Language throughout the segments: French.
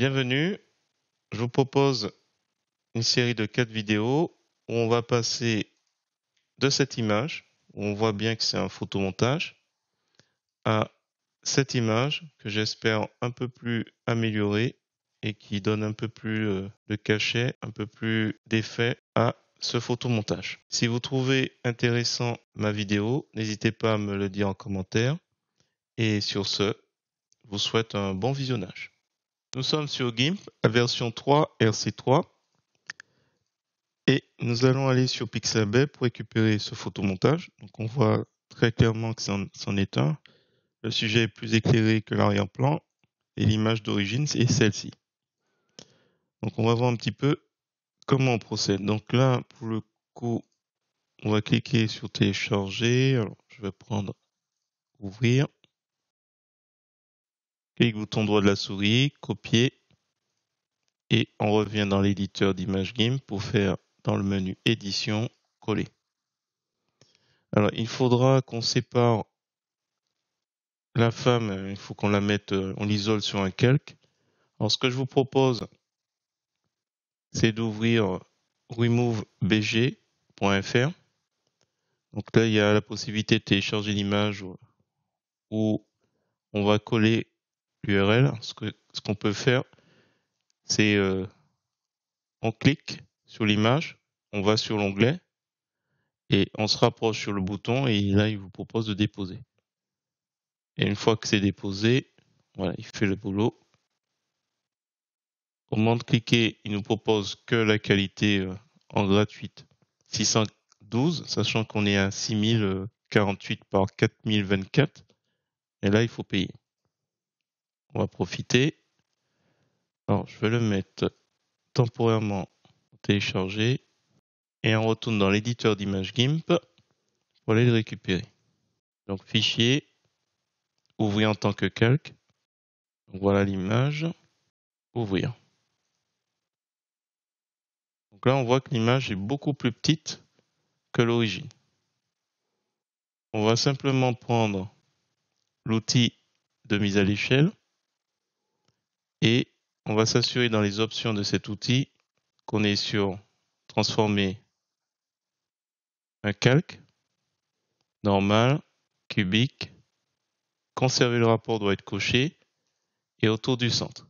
Bienvenue, je vous propose une série de 4 vidéos où on va passer de cette image, où on voit bien que c'est un photomontage, à cette image que j'espère un peu plus améliorée et qui donne un peu plus de cachet, un peu plus d'effet à ce photomontage. Si vous trouvez intéressant ma vidéo, n'hésitez pas à me le dire en commentaire. Et sur ce, je vous souhaite un bon visionnage. Nous sommes sur GIMP, la version 3 RC3. Et nous allons aller sur Pixabay pour récupérer ce photomontage. Donc on voit très clairement que c'en est un. Le sujet est plus éclairé que l'arrière-plan et l'image d'origine est celle-ci. Donc on va voir un petit peu comment on procède. Donc là, pour le coup, on va cliquer sur télécharger. Alors, je vais prendre ouvrir. Clic bouton droit de la souris, copier. Et on revient dans l'éditeur d'image GIMP pour faire dans le menu édition, coller. Alors il faudra qu'on sépare la femme, il faut qu'on la mette, on l'isole sur un calque. Alors, ce que je vous propose, c'est d'ouvrir removebg.fr. Donc là, il y a la possibilité de télécharger l'image où on va coller l'URL. Ce qu'on peut faire, c'est on clique sur l'image, on va sur l'onglet et on se rapproche sur le bouton et là, il vous propose de déposer. Et une fois que c'est déposé, voilà, il fait le boulot. Au moment de cliquer, il nous propose que la qualité en gratuite 612, sachant qu'on est à 6048 par 4024. Et là, il faut payer. On va profiter. Alors, je vais le mettre temporairement téléchargé et on retourne dans l'éditeur d'image GIMP pour aller le récupérer. Donc, fichier, ouvrir en tant que calque. Donc, voilà l'image, ouvrir. Donc là, on voit que l'image est beaucoup plus petite que l'origine. On va simplement prendre l'outil de mise à l'échelle et on va s'assurer dans les options de cet outil qu'on est sur transformer un calque, normal, cubique, conserver le rapport doit être coché et autour du centre.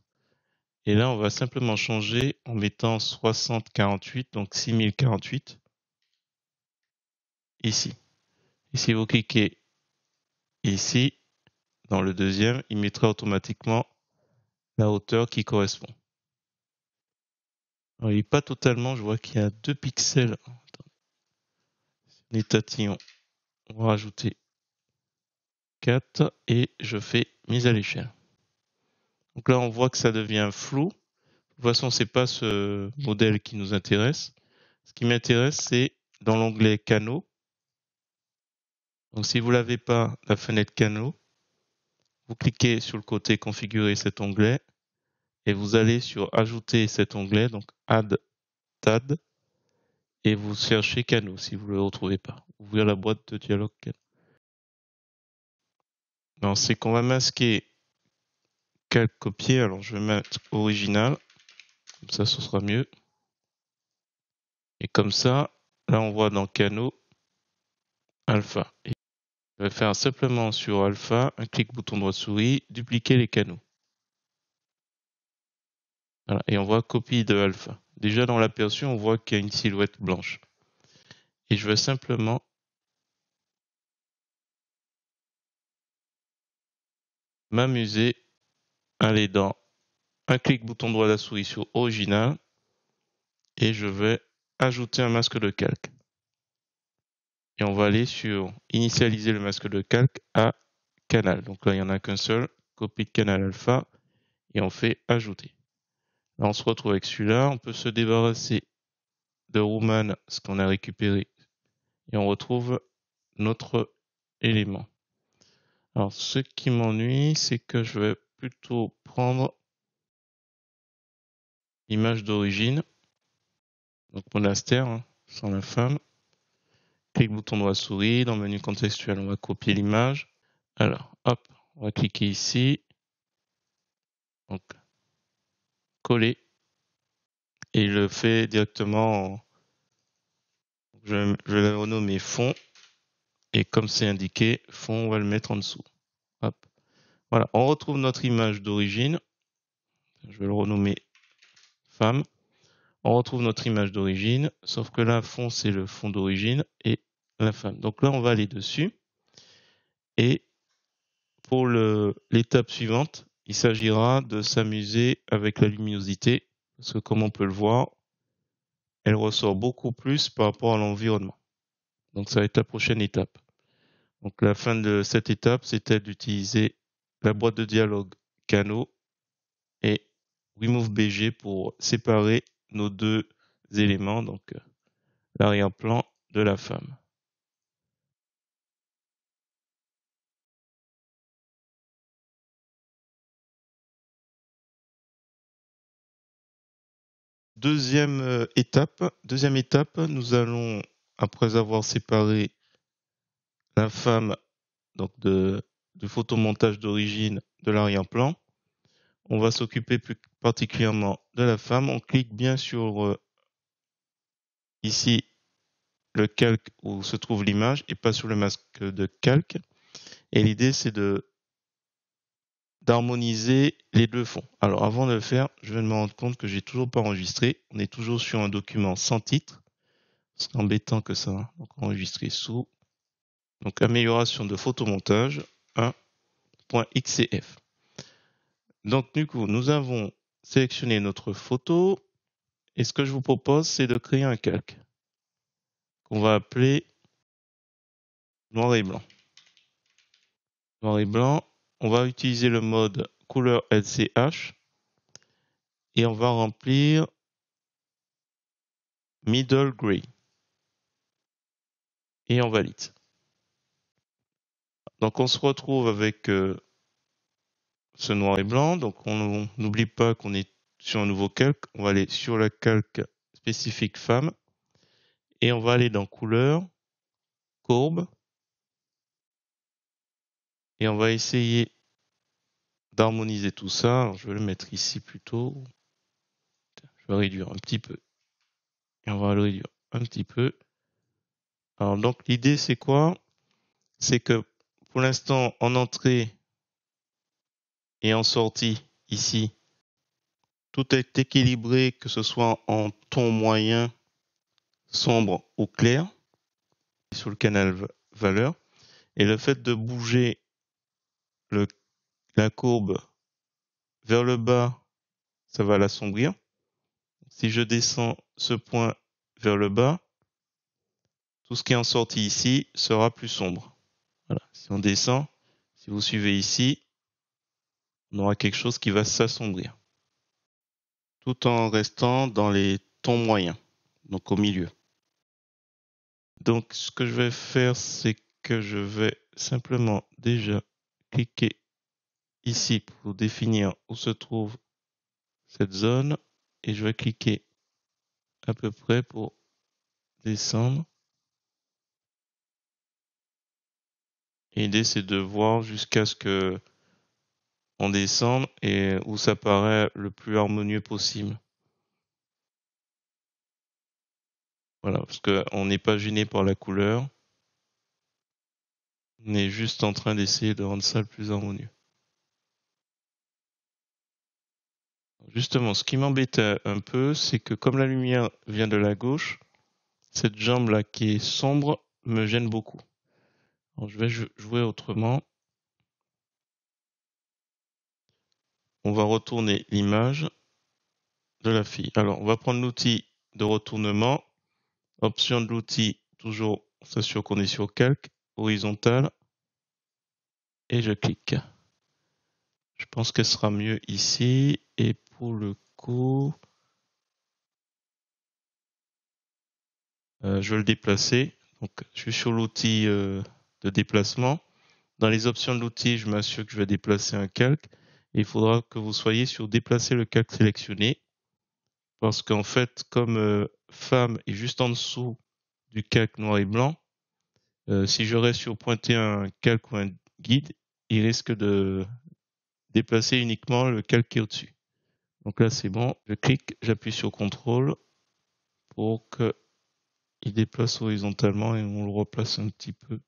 Et là, on va simplement changer en mettant 6048, donc 6048 ici. Et si vous cliquez ici, dans le deuxième, il mettra automatiquement la hauteur qui correspond. Alors, il n'est pas totalement, je vois qu'il y a 2 pixels. Les tatillons, on va rajouter 4 et je fais mise à l'échelle. Donc là, on voit que ça devient flou. De toute façon, c'est pas ce modèle qui nous intéresse. Ce qui m'intéresse, c'est dans l'onglet canaux. Donc si vous l'avez pas, la fenêtre canaux, vous cliquez sur le côté configurer cet onglet et vous allez sur ajouter cet onglet, donc add TAD, et vous cherchez canaux si vous ne le retrouvez pas. Ouvrir la boîte de dialogue canaux. Alors c'est qu'on va masquer calque copier. Alors je vais mettre original, comme ça ce sera mieux. Et comme ça, là on voit dans canaux alpha. Et je vais faire simplement sur alpha, un clic bouton droit souris, dupliquer les canaux. Voilà, et on voit copie de alpha. Déjà dans l'aperçu, on voit qu'il y a une silhouette blanche. Et je vais simplement m'amuser à aller dans un clic bouton droit de la souris sur original et je vais ajouter un masque de calque. Et on va aller sur initialiser le masque de calque à canal. Donc là, il n'y en a qu'un seul, copie de canal alpha et on fait ajouter. Là, on se retrouve avec celui-là. On peut se débarrasser de Roman, ce qu'on a récupéré, et on retrouve notre élément. Alors, ce qui m'ennuie, c'est que je vais plutôt prendre l'image d'origine, donc monastère, hein, sans la femme. Clic bouton droit souris, dans le menu contextuel, on va copier l'image. Alors, hop, on va cliquer ici. Donc, coller et je le fais directement. Je vais le renommer fond et comme c'est indiqué, fond, on va le mettre en dessous. Hop. Voilà, on retrouve notre image d'origine. Je vais le renommer femme. On retrouve notre image d'origine, sauf que là, fond, c'est le fond d'origine et la femme. Donc là, on va aller dessus. Et pour l'étape suivante, il s'agira de s'amuser avec la luminosité, parce que comme on peut le voir, elle ressort beaucoup plus par rapport à l'environnement. Donc ça va être la prochaine étape. Donc la fin de cette étape, c'était d'utiliser la boîte de dialogue Kano et Remove BG pour séparer nos deux éléments, donc l'arrière-plan de la femme. Deuxième étape, nous allons, après avoir séparé la femme donc du photomontage d'origine de l'arrière-plan, on va s'occuper plus particulièrement de la femme. On clique bien sur ici le calque où se trouve l'image et pas sur le masque de calque. Et l'idée c'est d'harmoniser les deux fonds. Alors avant de le faire, je vais me rendre compte que j'ai toujours pas enregistré. On est toujours sur un document sans titre. C'est embêtant que ça. Hein. Donc enregistrer sous. Donc amélioration de photomontage 1.xcf. Donc du coup, nous avons sélectionné notre photo et ce que je vous propose, c'est de créer un calque qu'on va appeler noir et blanc. Noir et blanc, on va utiliser le mode couleur LCH et on va remplir middle gray et on valide. Donc on se retrouve avec ce noir et blanc. Donc on n'oublie pas qu'on est sur un nouveau calque. On va aller sur la calque spécifique femme et on va aller dans couleur, courbe et on va essayer d'harmoniser tout ça. Alors, je vais le mettre ici plutôt. Je vais réduire un petit peu et on va le réduire un petit peu. Alors donc l'idée c'est quoi? C'est que pour l'instant en entrée et en sortie ici, tout est équilibré, que ce soit en ton moyen, sombre ou clair, sur le canal valeur. Et le fait de bouger la courbe vers le bas, ça va l'assombrir. Si je descends ce point vers le bas, tout ce qui est en sortie ici sera plus sombre. Voilà. Si on descend, si vous suivez ici, on aura quelque chose qui va s'assombrir. Tout en restant dans les tons moyens, donc au milieu. Donc ce que je vais faire, c'est que je vais simplement déjà cliquer ici pour définir où se trouve cette zone et je vais cliquer à peu près pour descendre. Et l'idée c'est de voir jusqu'à ce que on descende et où ça paraît le plus harmonieux possible. Voilà, parce qu'on n'est pas gêné par la couleur. On est juste en train d'essayer de rendre ça le plus harmonieux. Justement, ce qui m'embêtait un peu, c'est que comme la lumière vient de la gauche, cette jambe-là qui est sombre me gêne beaucoup. Alors, je vais jouer autrement. On va retourner l'image de la fille. Alors, on va prendre l'outil de retournement. Option de l'outil, toujours, on s'assure qu'on est sur calque, horizontal. Et je clique. Je pense qu'elle sera mieux ici. Et pour le coup, je vais le déplacer. Donc, je suis sur l'outil de déplacement. Dans les options de l'outil, je m'assure que je vais déplacer un calque. Et il faudra que vous soyez sur déplacer le calque sélectionné. Parce qu'en fait, comme femme est juste en dessous du calque noir et blanc, si je reste sur pointer un calque ou un guide, il risque de déplacer uniquement le calque qui est au-dessus. Donc là, c'est bon. Je clique, j'appuie sur CTRL pour qu'il déplace horizontalement et on le replace un petit peu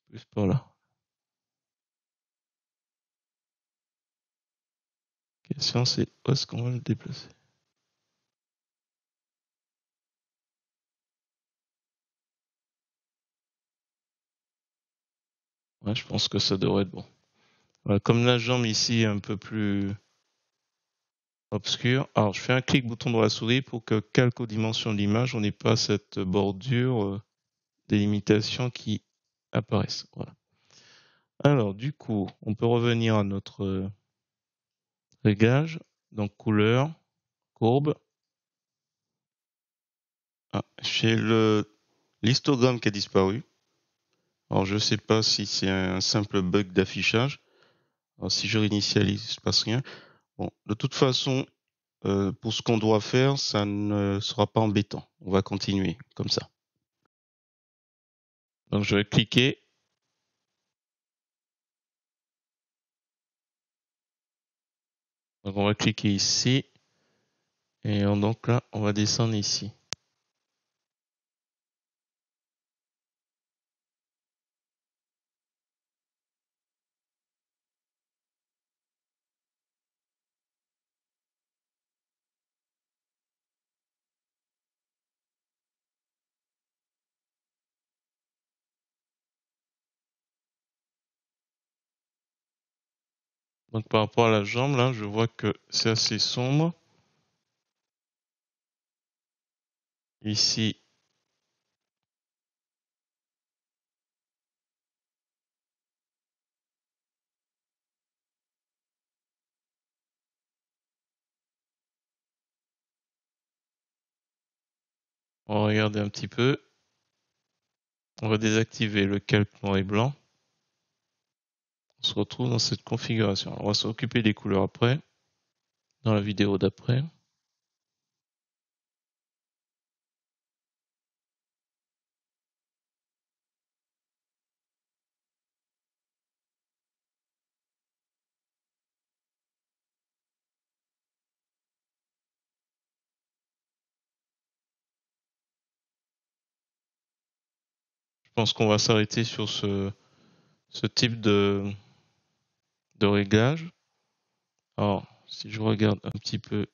plus par là. La question, c'est où est-ce qu'on va le déplacer? Ouais, je pense que ça devrait être bon. Voilà, comme la jambe ici est un peu plus obscure, alors je fais un clic bouton de la souris pour que calque aux dimensions de l'image, on n'ait pas cette bordure délimitation qui apparaissent. Voilà. Alors, du coup, on peut revenir à notre réglage. Donc, couleur, courbe. Ah, j'ai l'histogramme qui a disparu. Alors, je ne sais pas si c'est un simple bug d'affichage. Alors, si je réinitialise, il ne se passe rien. Bon, de toute façon, pour ce qu'on doit faire, ça ne sera pas embêtant. On va continuer comme ça. Donc, je vais cliquer. Donc, on va cliquer ici. Et donc là, on va descendre ici. Donc par rapport à la jambe, là, je vois que c'est assez sombre. Ici, on va regarder un petit peu. On va désactiver le calque noir et blanc. On se retrouve dans cette configuration. Alors, on va s'occuper des couleurs après, dans la vidéo d'après. Je pense qu'on va s'arrêter sur ce type de réglage. Alors, si je regarde un petit peu,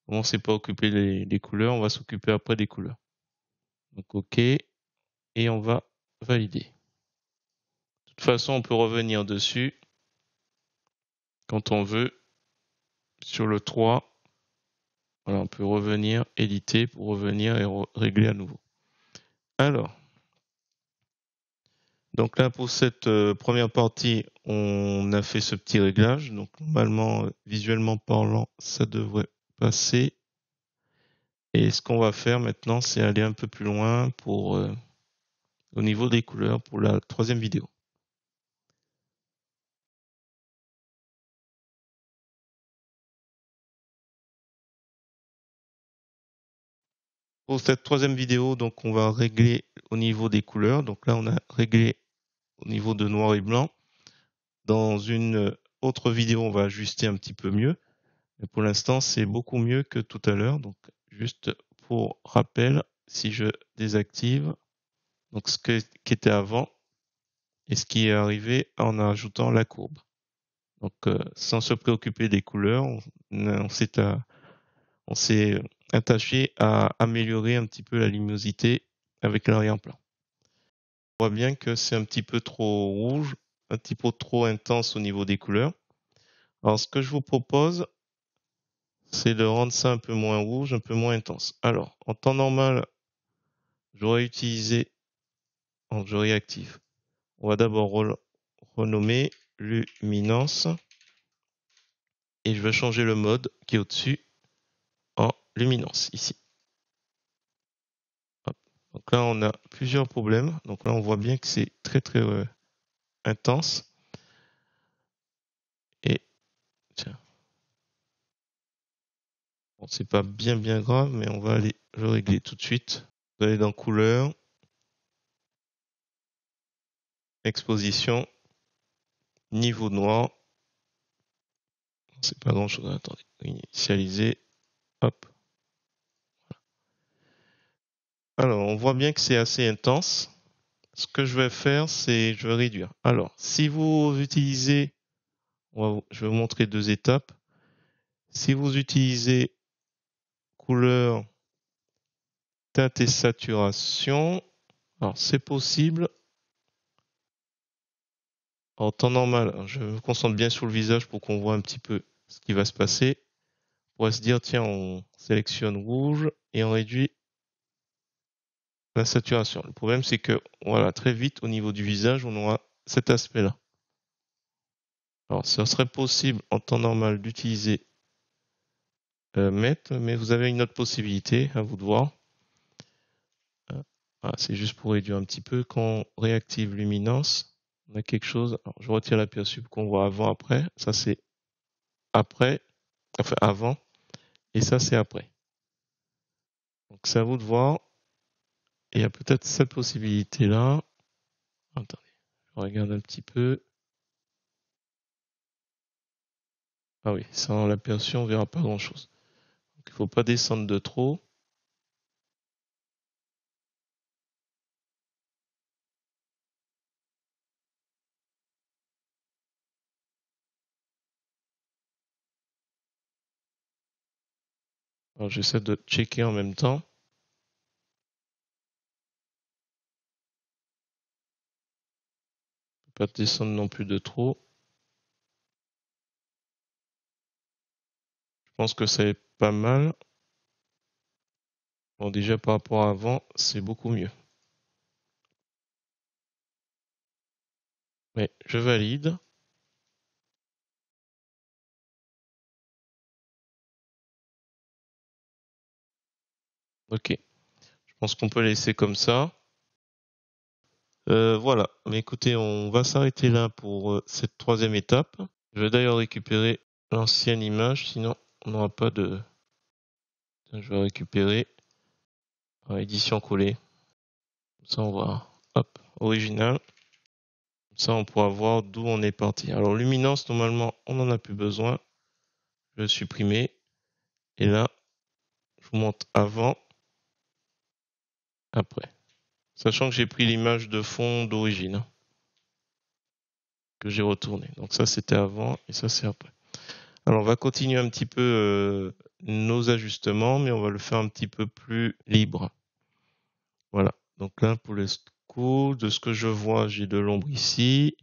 on ne s'est pas occupé des couleurs, on va s'occuper après des couleurs. Donc OK, et on va valider. De toute façon, on peut revenir dessus quand on veut. Sur le 3, voilà, on peut revenir, éditer pour revenir et régler à nouveau. Alors, donc là pour cette première partie, on a fait ce petit réglage. Donc normalement, visuellement parlant, ça devrait passer. Et ce qu'on va faire maintenant, c'est aller un peu plus loin pour au niveau des couleurs pour la troisième vidéo. Pour cette troisième vidéo, donc on va régler au niveau des couleurs. Donc là, on a réglé au niveau de noir et blanc. Dans une autre vidéo, on va ajuster un petit peu mieux. Mais pour l'instant, c'est beaucoup mieux que tout à l'heure. Donc, juste pour rappel, si je désactive, donc qui était avant et ce qui est arrivé en ajoutant la courbe. Donc, sans se préoccuper des couleurs, on s'est attaché à améliorer un petit peu la luminosité avec l'arrière-plan. On voit bien que c'est un petit peu trop rouge, un petit peu trop intense au niveau des couleurs. Alors, ce que je vous propose, c'est de rendre ça un peu moins rouge, un peu moins intense. Alors, en temps normal, j'aurais utilisé, j'aurais active. On va d'abord renommer luminance et je vais changer le mode qui est au-dessus en luminance ici. Hop. Donc là, on a plusieurs problèmes. Donc là, on voit bien que c'est très très intense. Et tiens, bon, c'est pas bien grave, mais on va aller le régler tout de suite. Vous allez dans couleur, exposition, niveau noir. C'est pas grand chose. Attendez, initialiser. Hop. Alors, on voit bien que c'est assez intense. Ce que je vais faire, c'est je vais réduire. Alors, si vous utilisez, je vais vous montrer 2 étapes. Si vous utilisez couleur, teinte et saturation, alors c'est possible. En temps normal, je me concentre bien sur le visage pour qu'on voit un petit peu ce qui va se passer. On pourrait se dire, tiens, on sélectionne rouge et on réduit la saturation. Le problème, c'est que, voilà, très vite, au niveau du visage, on aura cet aspect-là. Alors, ce serait possible en temps normal d'utiliser Matte, mais vous avez une autre possibilité, à vous de voir. Voilà, c'est juste pour réduire un petit peu. Quand on réactive luminance, on a quelque chose. Alors, je retire l'aperçu pour qu'on voit avant, après. Ça, c'est après, enfin avant, et ça, c'est après. Donc, c'est à vous de voir. Et il y a peut-être cette possibilité-là. Attendez, je regarde un petit peu. Ah oui, sans l'aperçu, on verra pas grand-chose. Donc, il faut pas descendre de trop. Alors, j'essaie de checker en même temps. Pas descendre non plus de trop. Je pense que c'est pas mal. Bon, déjà par rapport à avant, c'est beaucoup mieux. Mais je valide. Ok. Je pense qu'on peut laisser comme ça. Voilà. Mais écoutez, on va s'arrêter là pour cette 3e étape. Je vais d'ailleurs récupérer l'ancienne image, sinon on n'aura pas de... Je vais récupérer par édition collée. Comme ça, on va... Hop, original. Comme ça, on pourra voir d'où on est parti. Alors, luminance, normalement, on n'en a plus besoin. Je vais supprimer. Et là, je vous montre avant, après. Sachant que j'ai pris l'image de fond d'origine, que j'ai retourné. Donc ça, c'était avant et ça, c'est après. Alors, on va continuer un petit peu nos ajustements, mais on va le faire un petit peu plus libre. Voilà. Donc là, pour le coup, de ce que je vois, j'ai de l'ombre ici.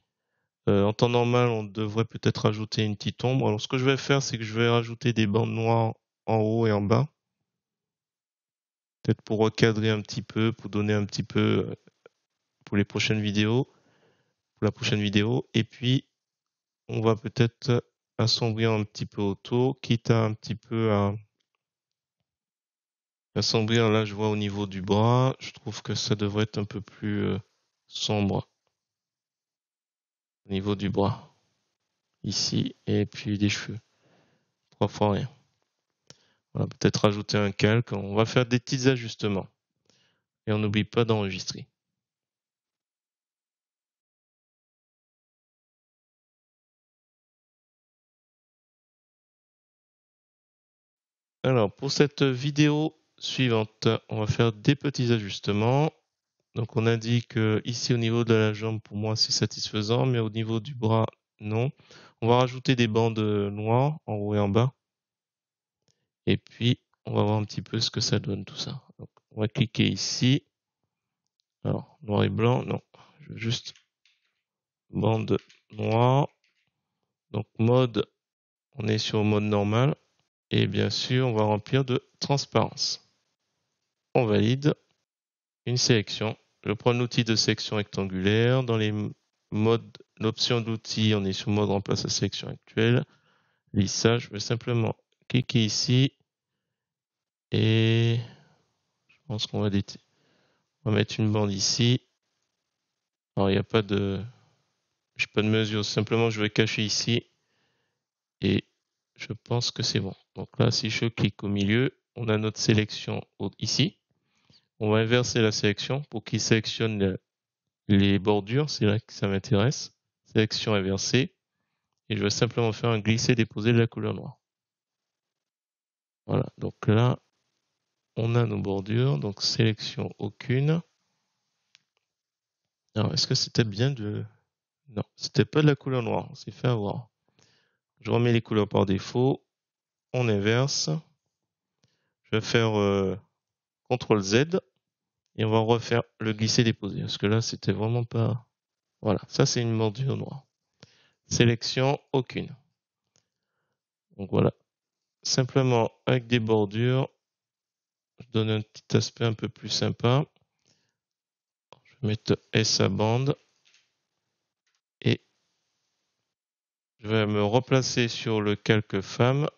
En temps normal, on devrait peut-être rajouter une petite ombre. Alors, ce que je vais faire, c'est que je vais rajouter des bandes noires en haut et en bas. Peut-être pour recadrer un petit peu, pour donner un petit peu pour les prochaines vidéos, pour la prochaine vidéo. Et puis, on va peut-être assombrir un petit peu autour, quitte à un petit peu à assombrir. Là, je vois au niveau du bras, je trouve que ça devrait être un peu plus sombre au niveau du bras, ici, et puis des cheveux. 3 fois rien. Voilà, peut-être rajouter un calque. On va faire des petits ajustements. Et on n'oublie pas d'enregistrer. Alors, pour cette vidéo suivante, on va faire des petits ajustements. Donc, on a dit que ici, au niveau de la jambe, pour moi, c'est satisfaisant, mais au niveau du bras, non. On va rajouter des bandes noires en haut et en bas. Et puis, on va voir un petit peu ce que ça donne, tout ça. Donc, on va cliquer ici. Alors, noir et blanc, non. Je veux juste bande noire. Donc, mode, on est sur mode normal. Et bien sûr, on va remplir de transparence. On valide une sélection. Je prends l'outil de sélection rectangulaire. Dans les modes, l'option d'outil, on est sur mode remplace la sélection actuelle. Lissage, je vais simplement cliquer ici. Et je pense qu'on va mettre une bande ici. Alors, il n'y a pas de, j'ai pas de mesure. Simplement, je vais cacher ici. Et je pense que c'est bon. Donc là, si je clique au milieu, on a notre sélection ici. On va inverser la sélection pour qu'il sélectionne les bordures. C'est là que ça m'intéresse. Sélection inversée. Et je vais simplement faire un glisser-déposer de la couleur noire. Voilà, donc là, on a nos bordures, donc sélection aucune. Alors, est-ce que c'était bien de... Non, c'était pas de la couleur noire, on s'est fait avoir. Je remets les couleurs par défaut, on inverse. Je vais faire CTRL Z et on va refaire le glisser-déposer parce que là, c'était vraiment pas... Voilà, ça c'est une bordure noire. Sélection aucune. Donc voilà, simplement avec des bordures, je donne un petit aspect un peu plus sympa. Je vais mettre S à bande et je vais me replacer sur le calque femme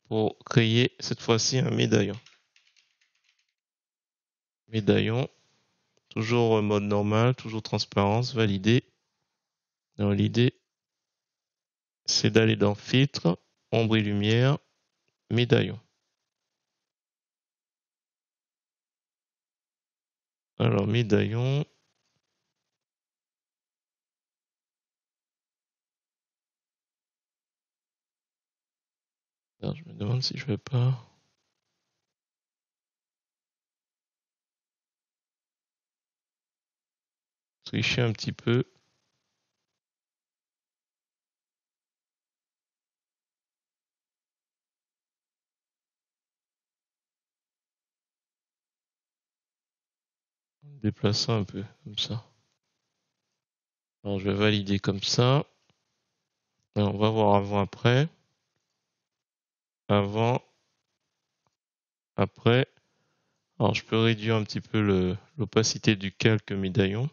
pour créer cette fois-ci un médaillon. Médaillon, toujours mode normal, toujours transparence, validé. Alors l'idée, c'est d'aller dans filtre, ombre et lumière, médaillon. Alors médaillon, alors, je me demande si je vais pas tricher un petit peu. Déplaçant un peu comme ça. Alors je vais valider comme ça. Alors, on va voir avant après. Avant, après. Alors je peux réduire un petit peu l'opacité du calque médaillon.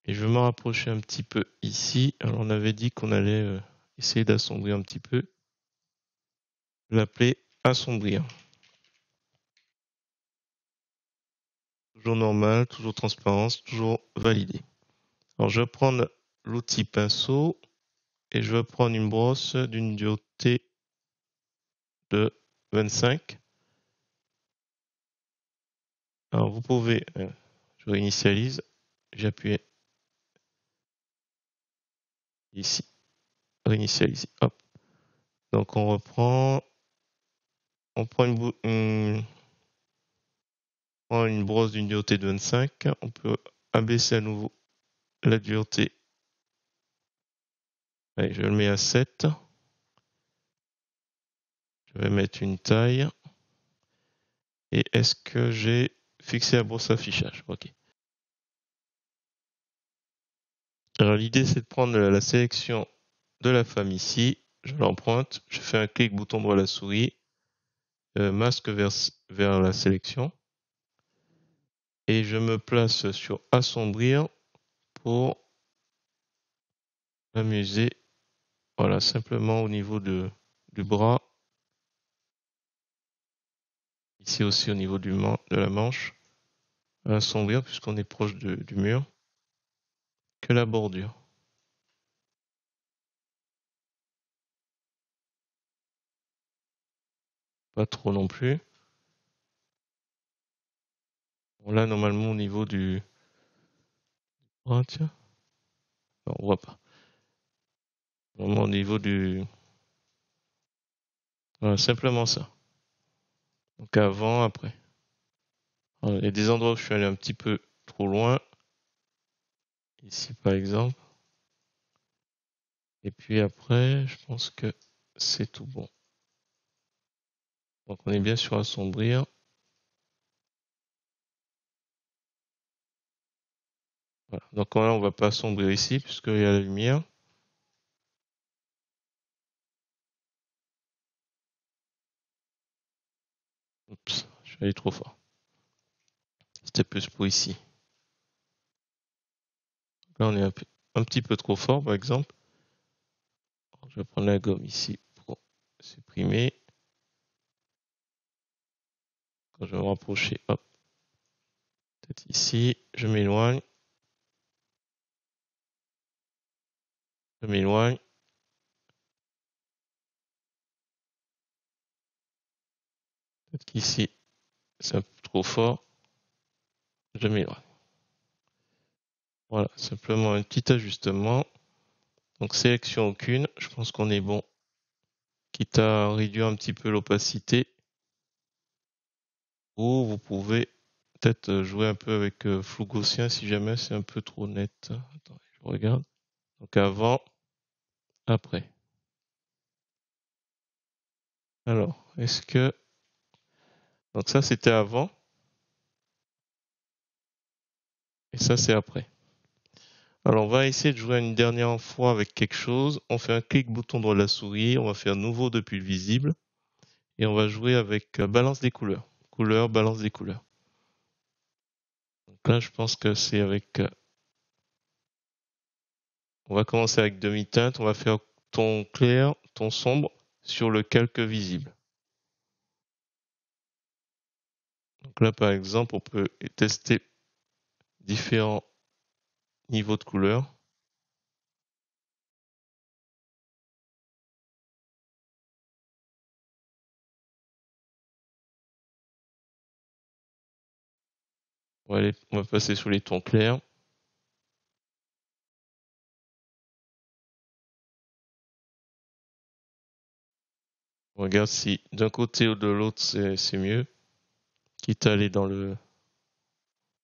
Et je vais me rapprocher un petit peu ici. Alors on avait dit qu'on allait essayer d'assombrir un petit peu. L'appeler assombrir. Toujours normal, toujours transparence, toujours validé. Alors je vais prendre l'outil pinceau et je vais prendre une brosse d'une dureté de 25. Alors vous pouvez, je réinitialise, j'appuie ici, réinitialiser, hop. Donc on reprend, on prend une brosse d'une dureté de 25, on peut abaisser à nouveau la dureté. Allez, je le mets à 7. Je vais mettre une taille. Et est-ce que j'ai fixé la brosse affichage? Ok. Alors l'idée c'est de prendre la sélection de la femme ici. Je l'emprunte, je fais un clic bouton droit à la souris, masque vers la sélection. Et je me place sur assombrir pour m'amuser. Voilà, simplement au niveau du bras. Ici aussi au niveau de la manche. Assombrir puisqu'on est proche du mur. Que la bordure. Pas trop non plus. Bon, là, normalement, au niveau du... Oh, tiens. Non, on voit pas. Normalement, au niveau du... Voilà, simplement ça. Donc avant, après. Alors, il y a des endroits où je suis allé un petit peu trop loin. Ici, par exemple. Et puis après, je pense que c'est tout bon. Donc on est bien sur assombrir. Voilà. Donc là, on va pas assombrir ici puisqu'il y a la lumière. Oups, je suis allé trop fort. C'était plus pour ici. Là, on est un petit peu trop fort, par exemple. Je vais prendre la gomme ici pour supprimer. Quand je vais me rapprocher, hop, peut-être ici, je m'éloigne. Je m'éloigne. Peut-être qu'ici, c'est un peu trop fort. Je m'éloigne. Voilà, simplement un petit ajustement. Donc sélection aucune, je pense qu'on est bon. Quitte à réduire un petit peu l'opacité. Ou vous pouvez peut-être jouer un peu avec flou gaussien si jamais c'est un peu trop net. Attendez, je regarde. Donc avant, après. Alors, est-ce que... Donc ça c'était avant. Et ça c'est après. Alors on va essayer de jouer une dernière fois avec quelque chose. On fait un clic bouton droit de la souris. On va faire nouveau depuis le visible. Et on va jouer avec balance des couleurs. Couleur, balance des couleurs. Donc là je pense que c'est avec... on va commencer avec demi-teinte. On va faire ton clair, ton sombre sur le calque visible. Donc là, par exemple, on peut tester différents niveaux de couleurs. On va passer sur les tons clairs. On regarde si d'un côté ou de l'autre c'est mieux. Quitte à aller dans le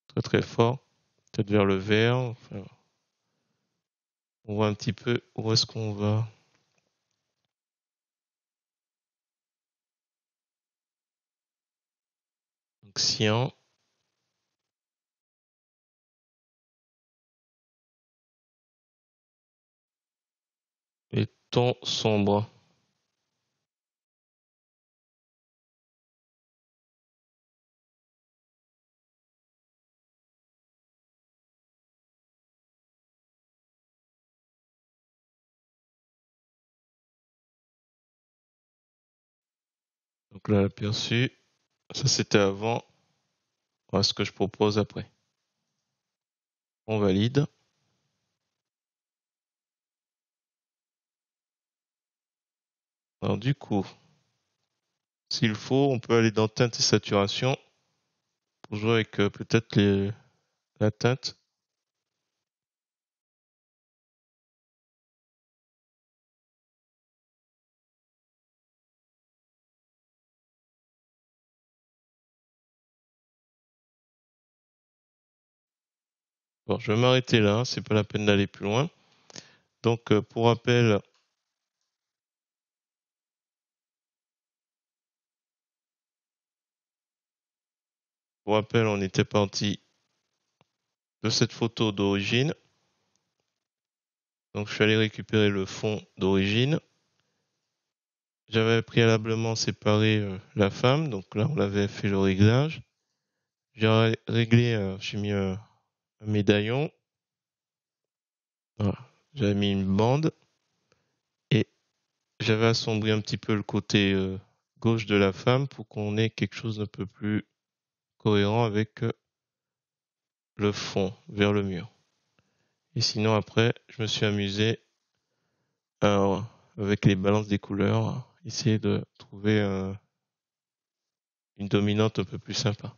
très très fort, peut-être vers le vert. Enfin, on voit un petit peu où est-ce qu'on va. Donc cyan. Et tons sombres. Donc là, l'aperçu. Ça c'était avant. Voilà ce que je propose après. On valide. Alors du coup, s'il faut, on peut aller dans teinte et saturation pour jouer avec peut-être la teinte. Bon, je vais m'arrêter là, c'est pas la peine d'aller plus loin. Donc, pour rappel, on était parti de cette photo d'origine. Donc, je suis allé récupérer le fond d'origine. J'avais préalablement séparé la femme, donc là, on avait fait le réglage. J'ai réglé, j'ai mis un médaillon. Voilà. J'avais mis une bande et j'avais assombri un petit peu le côté gauche de la femme pour qu'on ait quelque chose d'un peu plus cohérent avec le fond vers le mur. Et sinon après, je me suis amusé avec les balances des couleurs, essayer de trouver une dominante un peu plus sympa.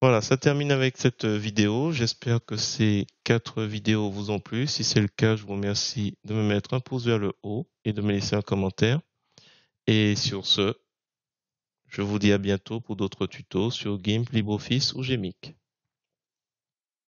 Voilà, ça termine avec cette vidéo. J'espère que ces 4 vidéos vous ont plu. Si c'est le cas, je vous remercie de me mettre un pouce vers le haut et de me laisser un commentaire. Et sur ce, je vous dis à bientôt pour d'autres tutos sur GIMP, LibreOffice ou GMIC.